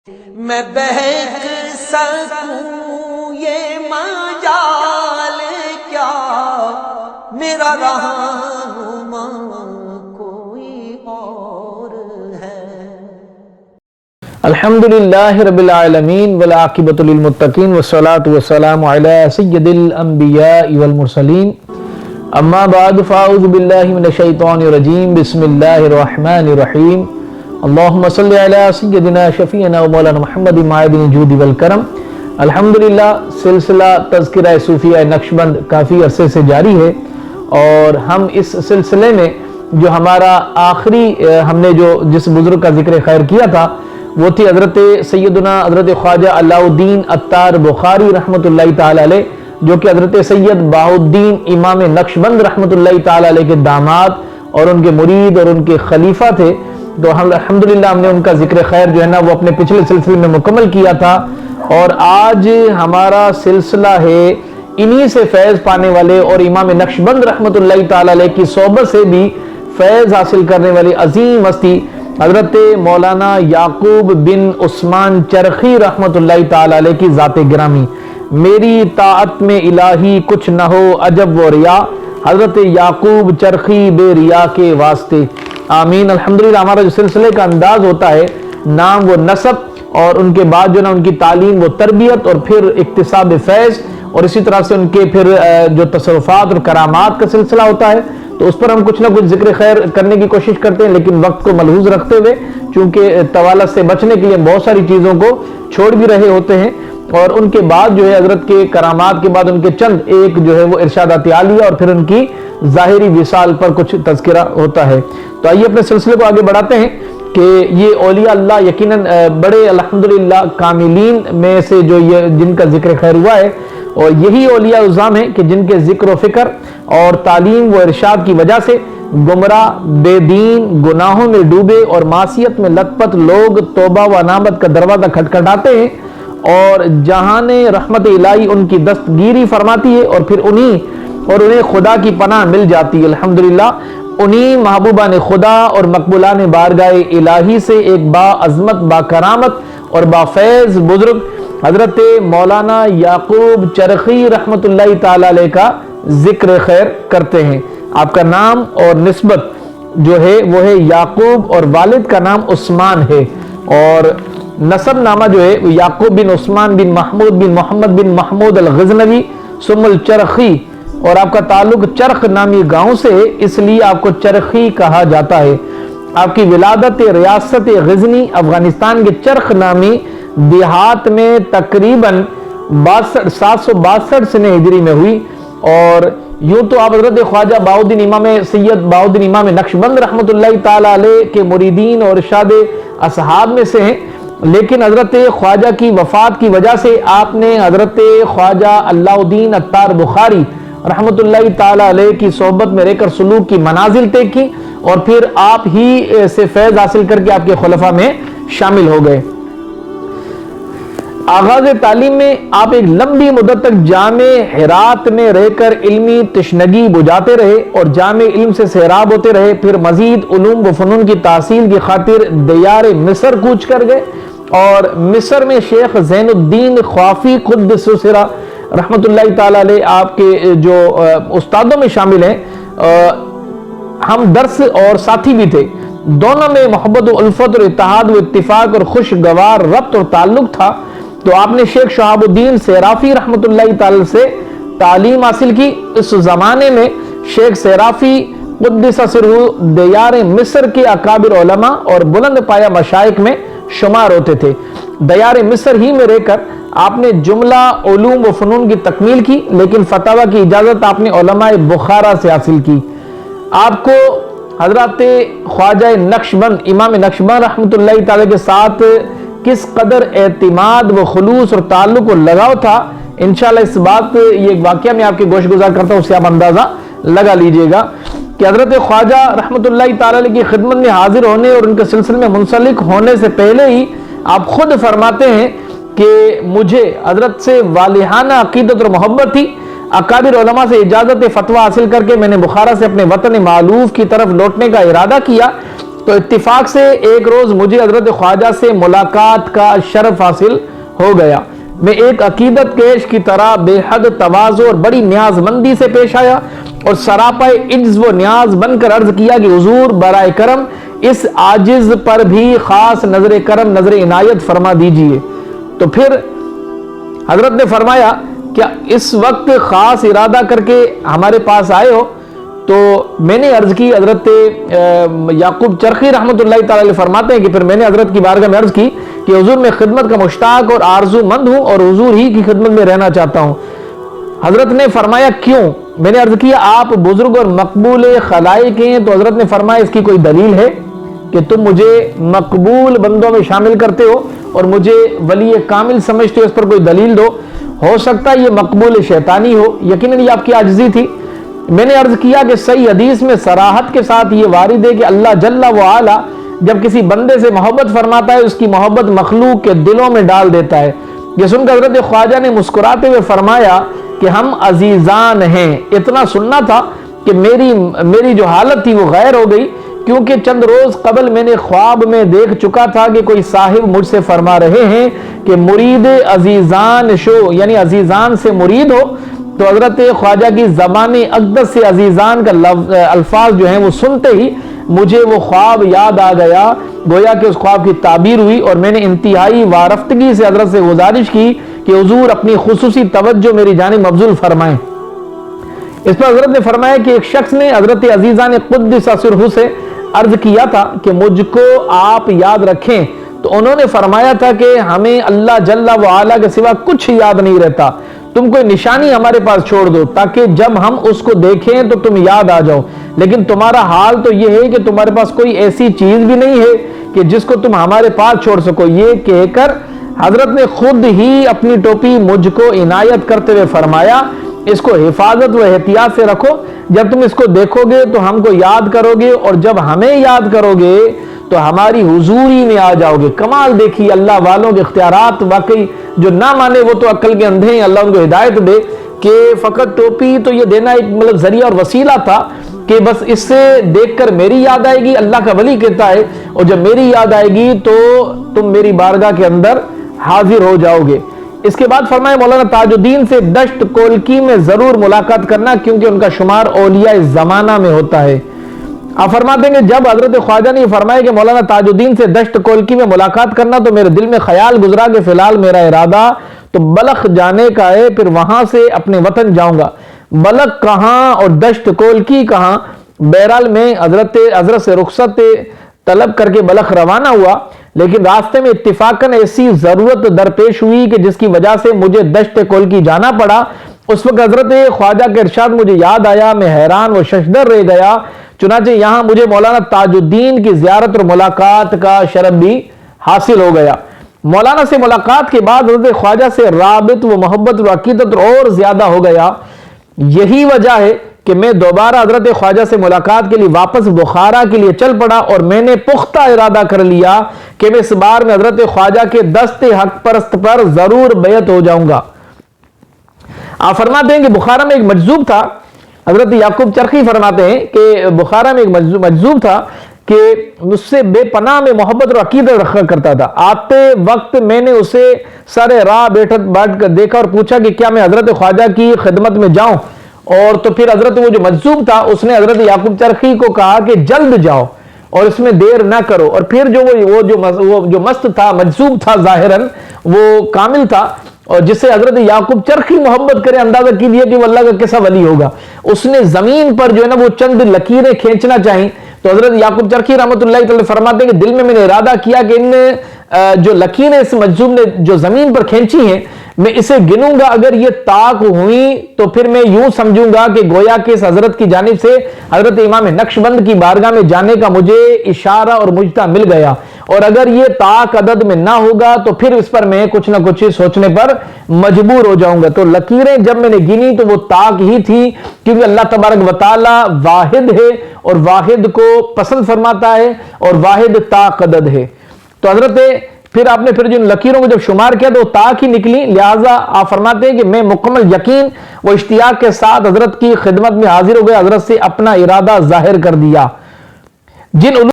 میں بہک سکوں یہ مجال کیا، میرا رہنما کوئی اور ہے۔ الحمدللہ رب العالمین والعاقبۃ للمتقین والصلاة والسلام علی سید الانبیاء والمرسلین، اما بعد فاعوذ باللہ من الشیطان الرجیم، بسم اللہ الرحمن الرحیم، اللہم صلی علی سیدنا شفیعنا و مولانا محمد معدن الجود والکرم۔ الحمدللہ سلسلہ تذکرہ صوفیہ نقشبند کافی عرصے سے جاری ہے، اور ہم اس سلسلے میں جو ہمارا آخری ہم نے جس بزرگ کا ذکر خیر کیا تھا وہ تھی حضرت سیدنا حضرت خواجہ علاء الدین عطار بخاری رحمۃ اللہ تعالی علیہ، جو کہ حضرت سید بہاء الدین امام نقشبند رحمۃ اللہ تعالی علیہ کے داماد اور ان کے مرید اور ان کے خلیفہ تھے۔ تو الحمدللہ ہم نے ان کا ذکر خیر جو ہے نا وہ اپنے پچھلے سلسلے میں مکمل کیا تھا، اور آج ہمارا سلسلہ ہے انہی سے فیض پانے والے اور امام نقشبند رحمۃ اللہ تعالی علیہ کی صحبت سے بھی فیض حاصل کرنے والے عظیم ہستی حضرت مولانا یعقوب بن عثمان چرخی رحمۃ اللہ تعالی علیہ کی ذات گرامی۔ میری طاعت میں الہی کچھ نہ ہو عجب و ریا، حضرت یعقوب چرخی بے ریا کے واسطے، آمین۔ الحمدللہ ہمارا جو سلسلے کا انداز ہوتا ہے، نام و نسب، اور ان کے بعد جو نا ان کی تعلیم و تربیت، اور پھر اکتساب فیض، اور اسی طرح سے ان کے پھر جو تصرفات اور کرامات کا سلسلہ ہوتا ہے، تو اس پر ہم کچھ نہ کچھ ذکر خیر کرنے کی کوشش کرتے ہیں، لیکن وقت کو ملحوظ رکھتے ہوئے، چونکہ طوالت سے بچنے کے لیے بہت ساری چیزوں کو چھوڑ بھی رہے ہوتے ہیں، اور ان کے بعد جو ہے حضرت کے کرامات کے بعد ان کے چند ایک جو ہے وہ ارشادات عالیہ اور پھر ان کی ظاہری وصال پر کچھ تذکرہ ہوتا ہے۔ تو آئیے اپنے سلسلے کو آگے بڑھاتے ہیں کہ یہ اولیاء اللہ یقیناً بڑے الحمدللہ کاملین میں سے جو یہ جن کا ذکر خیر ہوا ہے، اور یہی اولیاء اعظام ہیں کہ جن کے ذکر و فکر اور تعلیم و ارشاد کی وجہ سے گمراہ، بے دین، گناہوں میں ڈوبے اور معصیت میں لت پت لوگ توبہ و انابت کا دروازہ کھٹکھٹاتے ہیں، اور جہان رحمت الہی ان کی دستگیری فرماتی ہے، اور پھر انہیں خدا کی پناہ مل جاتی ہے۔ الحمدللہ انہی محبوبان خدا اور مقبولان بارگاہ الہی سے ایک با عظمت، با کرامت اور با فیض بزرگ حضرت مولانا یعقوب چرخی رحمۃ اللہ تعالی علیہ کا ذکر خیر کرتے ہیں۔ آپ کا نام اور نسبت جو ہے وہ ہے یعقوب، اور والد کا نام عثمان ہے، اور نسب نامہ جو ہے وہ یعقوب بن عثمان بن محمود بن محمد بن محمود الغزنوی ثم الچرخی، اور آپ کا تعلق چرخ نامی گاؤں سے ہے، اس لیے آپ کو چرخی کہا جاتا ہے۔ آپ کی ولادت ریاست غزنی افغانستان کے چرخ نامی دیہات میں تقریباً 762 سنہ ہجری میں ہوئی، اور یوں تو آپ حضرت خواجہ بہاء الدین امام سید بہاء الدین امام نقشبند رحمۃ اللہ تعالی علیہ کے مریدین اور ارشاد اصحاب میں سے ہیں، لیکن حضرت خواجہ کی وفات کی وجہ سے آپ نے حضرت خواجہ علاء الدین عطار بخاری رحمۃ اللہ تعالی علیہ کی صحبت میں رہ کر سلوک کی منازل طے کی، اور پھر آپ ہی سے فیض حاصل کر کے آپ کے خلفاء میں شامل ہو گئے۔ آغاز تعلیم میں آپ ایک لمبی مدت تک جامع ہرات میں رہ کر علمی تشنگی بجھاتے رہے اور جامع علم سے سیراب ہوتے رہے، پھر مزید علوم و فنون کی تحصیل کی خاطر دیار مصر کوچ کر گئے، اور مصر میں شیخ زین الدین خوافی قدس سرہ رحمۃ اللہ تعالی علیہ آپ کے جو استادوں میں شامل ہیں، ہم درس اور ساتھی بھی تھے، دونوں میں محبت و الفت اور اتحاد و اتفاق اور خوشگوار ربط اور تعلق تھا۔ تو آپ نے شیخ شہاب الدین سیرافی رحمۃ اللہ تعالی سے تعلیم حاصل کی۔ اس زمانے میں شیخ سیرافی قدس سرہ دیار مصر کے اکابر علماء اور بلند پایہ مشائخ میں شمار ہوتے تھے۔ دیار مصر ہی میں رہ کر آپ نے جملہ علوم و فنون کی تکمیل کی، لیکن فتاوی کی اجازت آپ نے علماء بخارا سے حاصل کی۔ آپ کو حضرت خواجہ نقشبند امام نقشبند رحمۃ اللہ تعالی کے ساتھ کس قدر اعتماد و خلوص اور تعلق و لگاؤ تھا، انشاءاللہ اس بات یہ ایک واقعہ میں آپ کے گوش گزار کرتا ہوں، اس سے آپ اندازہ لگا لیجئے گا کہ حضرت خواجہ رحمۃ اللہ تعالی علیہ کی خدمت میں حاضر ہونے اور ان کے سلسلے میں منسلک ہونے سے پہلے ہی آپ خود فرماتے ہیں کہ مجھے حضرت سے والہانہ عقیدت اور محبت تھی، اکابر علماء سے اجازت فتویٰ حاصل کر کے میں نے بخارا سے اپنے وطن معلوف کی طرف لوٹنے کا ارادہ کیا، تو اتفاق سے ایک روز مجھے حضرت خواجہ سے ملاقات کا شرف حاصل ہو گیا۔ میں ایک عقیدت کیش کی طرح بے حد تواضع اور بڑی نیاز مندی سے پیش آیا اور سراپا عجز و نیاز بن کر عرض کیا کہ حضور برائے کرم اس عاجز پر بھی خاص نظر کرم نظر عنایت فرما دیجئے۔ تو پھر حضرت نے فرمایا کیا اس وقت خاص ارادہ کر کے ہمارے پاس آئے ہو؟ تو میں نے عرض کی، حضرت یعقوب چرخی رحمۃ اللہ تعالی علیہ فرماتے ہیں کہ پھر میں نے حضرت کی بارگاہ میں عرض کی کہ حضور میں خدمت کا مشتاق اور آرزو مند ہوں اور حضور ہی کی خدمت میں رہنا چاہتا ہوں۔ حضرت نے فرمایا کیوں؟ میں نے عرض کیا آپ بزرگ اور مقبول خلائق ہیں۔ تو حضرت نے فرمایا اس کی کوئی دلیل ہے کہ تم مجھے مقبول بندوں میں شامل کرتے ہو اور مجھے ولی کامل سمجھتے ہو، اس پر کوئی دلیل دو۔ ہو سکتا ہے یہ مقبول شیطانی ہو، یقیناً یہ آپ کی عاجزی تھی۔ میں نے عرض کیا کہ صحیح حدیث میں صراحت کے ساتھ یہ وارد ہے کہ اللہ جل وعلا جب کسی بندے سے محبت فرماتا ہے اس کی محبت مخلوق کے دلوں میں ڈال دیتا ہے۔ یہ سن کر حضرت خواجہ نے مسکراتے ہوئے فرمایا کہ ہم عزیزان ہیں۔ اتنا سننا تھا کہ میری جو حالت تھی وہ غیر ہو گئی، کیونکہ چند روز قبل میں نے خواب میں دیکھ چکا تھا کہ کوئی صاحب مجھ سے فرما رہے ہیں کہ مرید عزیزان شو، یعنی عزیزان سے مرید ہو۔ تو حضرت خواجہ کی زبان اقدس سے عزیزان کا الفاظ جو ہیں وہ سنتے ہی مجھے وہ خواب یاد آ گیا، گویا کہ اس خواب کی تعبیر ہوئی، اور میں نے انتہائی وارفتگی سے حضرت سے گزارش کی کہ حضور اپنی خصوصی توجہ میری جانب مبذول فرمائیں۔ اس پر حضرت نے فرمایا کہ ایک شخص نے حضرت عزیزان قدس سرہ سے عرض کیا تھا کہ مجھ کو آپ یاد رکھیں، تو انہوں نے فرمایا تھا کہ ہمیں اللہ جل وعلا کے سوا کچھ یاد نہیں رہتا، تم کوئی نشانی ہمارے پاس چھوڑ دو تاکہ جب ہم اس کو دیکھیں تو تم یاد آ جاؤ، لیکن تمہارا حال تو یہ ہے کہ تمہارے پاس کوئی ایسی چیز بھی نہیں ہے کہ جس کو تم ہمارے پاس چھوڑ سکو۔ یہ کہہ کر حضرت نے خود ہی اپنی ٹوپی مجھ کو عنایت کرتے ہوئے فرمایا اس کو حفاظت و احتیاط سے رکھو، جب تم اس کو دیکھو گے تو ہم کو یاد کرو گے، اور جب ہمیں یاد کرو گے تو ہماری حضوری میں آ جاؤ گے۔ کمال دیکھیے اللہ والوں کے اختیارات، واقعی جو نہ مانے وہ تو عقل کے اندھے ہیں، اللہ ان کو ہدایت دے کہ فقط ٹوپی تو یہ دینا ایک مطلب ذریعہ اور وسیلہ تھا کہ بس اس سے دیکھ کر میری یاد آئے گی۔ اللہ کا ولی کہتا ہے اور جب میری یاد آئے گی تو تم میری بارگاہ کے اندر حاضر ہو جاؤ گے۔ اس کے بعد فرمایا مولانا تاج الدین سے دشت کولکی میں ضرور ملاقات کرنا، کیونکہ ان کا شمار اولیاء زمانہ میں ہوتا ہے۔ آپ فرماتے ہیں کہ جب حضرت خواجہ نے فرمایا کہ مولانا تاج الدین سے دشت کولکی میں ملاقات کرنا تو میرے دل میں خیال گزرا کہ فی الحال میرا ارادہ تو بلخ جانے کا ہے، پھر وہاں سے اپنے وطن جاؤں گا۔ بلخ کہاں اور دشت کولکی کہاں؟ بہرحال میں حضرت سے رخصت طلب کر کے بلخ روانہ ہوا، لیکن راستے میں اتفاقاً ایسی ضرورت درپیش ہوئی کہ جس کی وجہ سے مجھے دشت کولکی جانا پڑا۔ اس وقت حضرت خواجہ کے ارشاد مجھے یاد آیا، میں حیران و ششدر رہ گیا، چنانچہ یہاں مجھے مولانا تاج الدین کی زیارت اور ملاقات کا شرف بھی حاصل ہو گیا۔ مولانا سے ملاقات کے بعد حضرت خواجہ سے رابط و محبت و عقیدت اور زیادہ ہو گیا۔ یہی وجہ ہے کہ میں دوبارہ حضرت خواجہ سے ملاقات کے لیے واپس بخارا کے لیے چل پڑا، اور میں نے پختہ ارادہ کر لیا کہ میں اس بار میں حضرت خواجہ کے دست حق پرست پر ضرور بیعت ہو جاؤں گا۔ آپ فرماتے ہیں کہ بخارا میں ایک مجذوب تھا، حضرت یعقوب چرخی فرماتے ہیں کہ بخارا میں ایک مجذوب تھا کہ مجھ سے بے پناہ میں محبت اور عقیدت رکھا کرتا تھا۔ آتے وقت میں نے اسے سر راہ بیٹھ کر دیکھا اور پوچھا کہ کیا میں حضرت خواجہ کی خدمت میں جاؤں، اور تو پھر حضرت وہ جو مجذوب تھا اس نے حضرت یعقوب چرخی کو کہا کہ جلد جاؤ اور اس میں دیر نہ کرو، اور پھر وہ جو مست تھا، مجذوب تھا، ظاہراً وہ کامل تھا، اور جس سے حضرت یعقوب چرخی محبت کرے اندازہ کیجیے کہ وہ اللہ کا کیسا ولی ہوگا۔ اس نے زمین پر جو ہے نا وہ چند لکیریں کھینچنا چاہیں، تو حضرت یعقوب چرخی رحمۃ اللہ تعالی فرماتے ہیں کہ دل میں نے ارادہ کیا کہ ان جو لکیریں اس مجذوب نے جو زمین پر کھینچی ہیں میں اسے گنوں گا، اگر یہ طاق ہوئی تو پھر میں یوں سمجھوں گا کہ گویا کہ اس حضرت کی جانب سے حضرت امام نقشبند کی بارگاہ میں جانے کا مجھے اشارہ اور مجتہ مل گیا، اور اگر یہ طاق عدد میں نہ ہوگا تو پھر اس پر میں کچھ نہ کچھ سوچنے پر مجبور ہو جاؤں گا۔ تو لکیریں جب میں نے گنی تو وہ طاق ہی تھی، کیونکہ اللہ تبارک و تعالی واحد ہے اور واحد کو پسند فرماتا ہے اور واحد طاق عدد ہے۔ تو حضرت پھر آپ نے جن لکیروں کو جب شمار کیا تو وہ طاق ہی نکلی، لہٰذا آپ فرماتے ہیں کہ میں مکمل یقین و اشتیاق کے ساتھ حضرت کی خدمت میں حاضر ہو گیا، حضرت سے اپنا ارادہ ظاہر کر دیا۔ جن